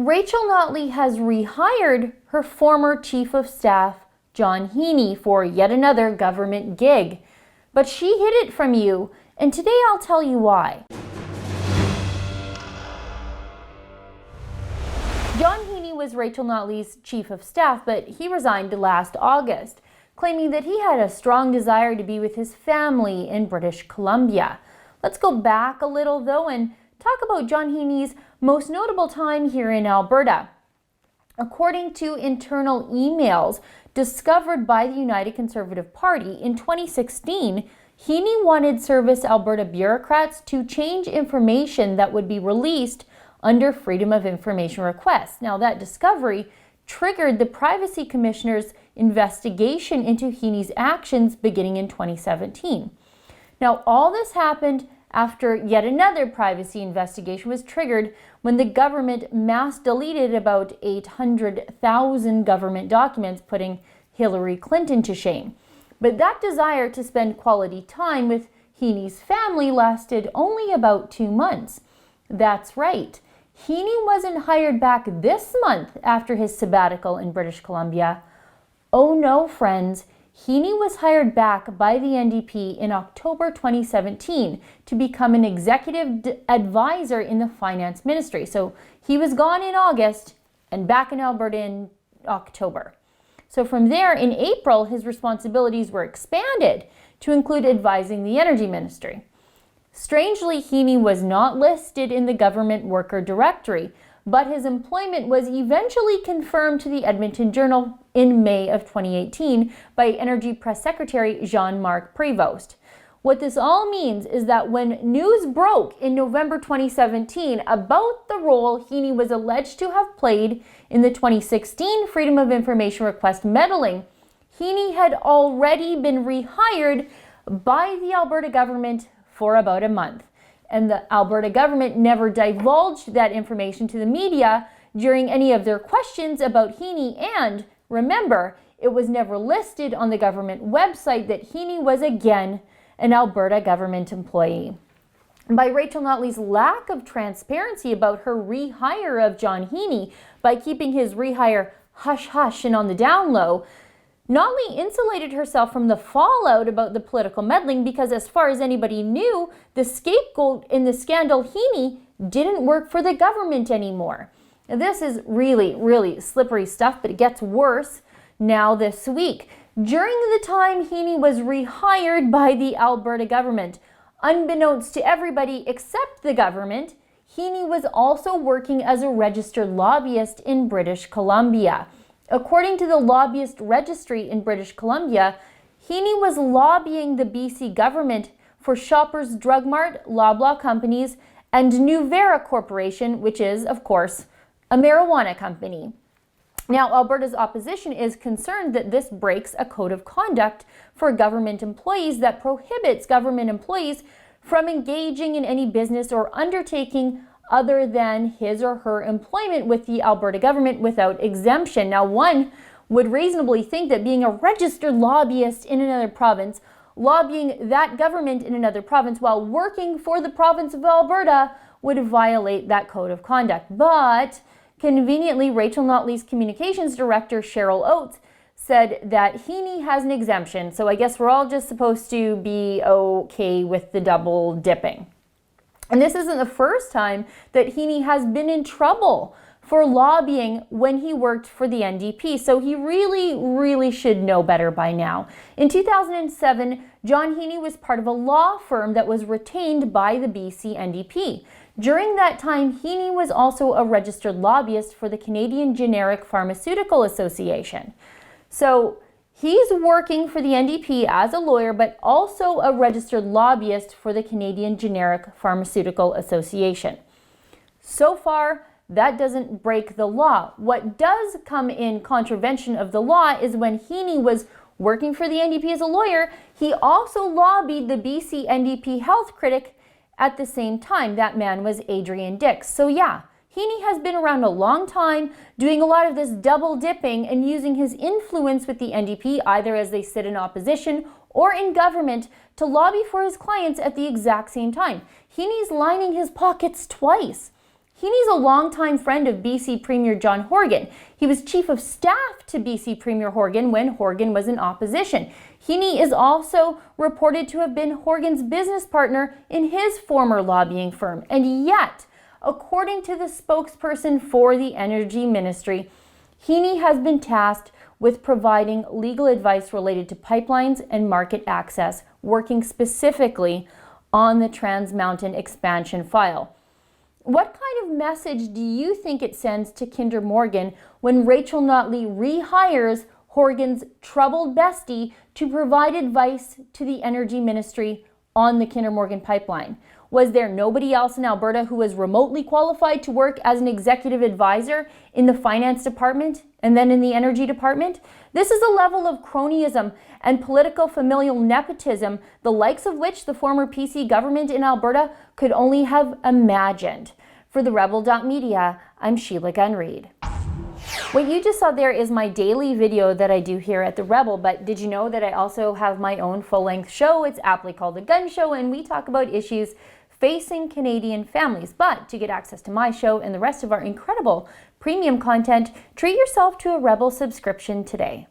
Rachel Notley has rehired her former chief of staff, John Heaney, for yet another government gig. But she hid it from you, and today I'll tell you why. John Heaney was Rachel Notley's chief of staff, but he resigned last August, claiming that he had a strong desire to be with his family in British Columbia. Let's go back a little, though, and talk about John Heaney's most notable time here in Alberta. According to internal emails discovered by the United Conservative Party in 2016, Heaney wanted Service Alberta bureaucrats to change information that would be released under Freedom of Information requests. Now, that discovery triggered the Privacy Commissioner's investigation into Heaney's actions beginning in 2017. Now, all this happened after yet another privacy investigation was triggered when the government mass deleted about 800,000 government documents, putting Hillary Clinton to shame. But that desire to spend quality time with Heaney's family lasted only about 2 months. That's right. Heaney wasn't hired back this month after his sabbatical in British Columbia. Oh no, friends. Heaney was hired back by the NDP in October 2017 to become an executive advisor in the finance ministry. So he was gone in August and back in Alberta in October. So from there, in April, his responsibilities were expanded to include advising the energy ministry. Strangely, Heaney was not listed in the government worker directory, but his employment was eventually confirmed to the Edmonton Journal in May of 2018 by Energy Press Secretary Jean-Marc Prévost. What this all means is that when news broke in November 2017 about the role Heaney was alleged to have played in the 2016 Freedom of Information request meddling, Heaney had already been rehired by the Alberta government for about a month. And the Alberta government never divulged that information to the media during any of their questions about Heaney, and remember, it was never listed on the government website that Heaney was again an Alberta government employee. By Rachel Notley's lack of transparency about her rehire of John Heaney, by keeping his rehire hush-hush and on the down low, Notley insulated herself from the fallout about the political meddling because, as far as anybody knew, the scapegoat in the scandal, Heaney, didn't work for the government anymore. Now, this is really, really slippery stuff, but it gets worse now this week. During the time Heaney was rehired by the Alberta government, unbeknownst to everybody except the government, Heaney was also working as a registered lobbyist in British Columbia. According to the lobbyist registry in British Columbia, Heaney was lobbying the BC government for Shoppers Drug Mart, Loblaw Companies, and Nuvera Corporation, which is, of course, a marijuana company. Now, Alberta's opposition is concerned that this breaks a code of conduct for government employees that prohibits government employees from engaging in any business or undertaking other than his or her employment with the Alberta government without exemption. Now, one would reasonably think that being a registered lobbyist in another province, lobbying that government in another province while working for the province of Alberta would violate that code of conduct. But conveniently, Rachel Notley's communications director, Cheryl Oates, said that Heaney has an exemption. So I guess we're all just supposed to be okay with the double dipping. And this isn't the first time that Heaney has been in trouble for lobbying when he worked for the NDP, so he really should know better by now. In 2007, John Heaney was part of a law firm that was retained by the BC NDP. During that time, Heaney was also a registered lobbyist for the Canadian Generic Pharmaceutical Association. So he's working for the NDP as a lawyer, but also a registered lobbyist for the Canadian Generic Pharmaceutical Association. So far, that doesn't break the law. What does come in contravention of the law is when Heaney was working for the NDP as a lawyer, he also lobbied the BC NDP health critic at the same time. That man was Adrian Dix. So yeah, Heaney has been around a long time, doing a lot of this double dipping and using his influence with the NDP, either as they sit in opposition or in government, to lobby for his clients at the exact same time. Heaney's lining his pockets twice. Heaney's a longtime friend of BC Premier John Horgan. He was chief of staff to BC Premier Horgan when Horgan was in opposition. Heaney is also reported to have been Horgan's business partner in his former lobbying firm. And yet, according to the spokesperson for the Energy Ministry, Heaney has been tasked with providing legal advice related to pipelines and market access, working specifically on the Trans Mountain expansion file. What kind of message do you think it sends to Kinder Morgan when Rachel Notley rehires Horgan's troubled bestie to provide advice to the Energy Ministry on the Kinder Morgan pipeline? Was there nobody else in Alberta who was remotely qualified to work as an executive advisor in the finance department and then in the energy department? This is a level of cronyism and political familial nepotism, the likes of which the former PC government in Alberta could only have imagined. For the Rebel.Media, I'm Sheila Gunn Reid. What you just saw there is my daily video that I do here at the Rebel, but did you know that I also have my own full-length show? It's aptly called The Gun Show, and we talk about issues facing Canadian families. But to get access to my show and the rest of our incredible premium content, treat yourself to a Rebel subscription today.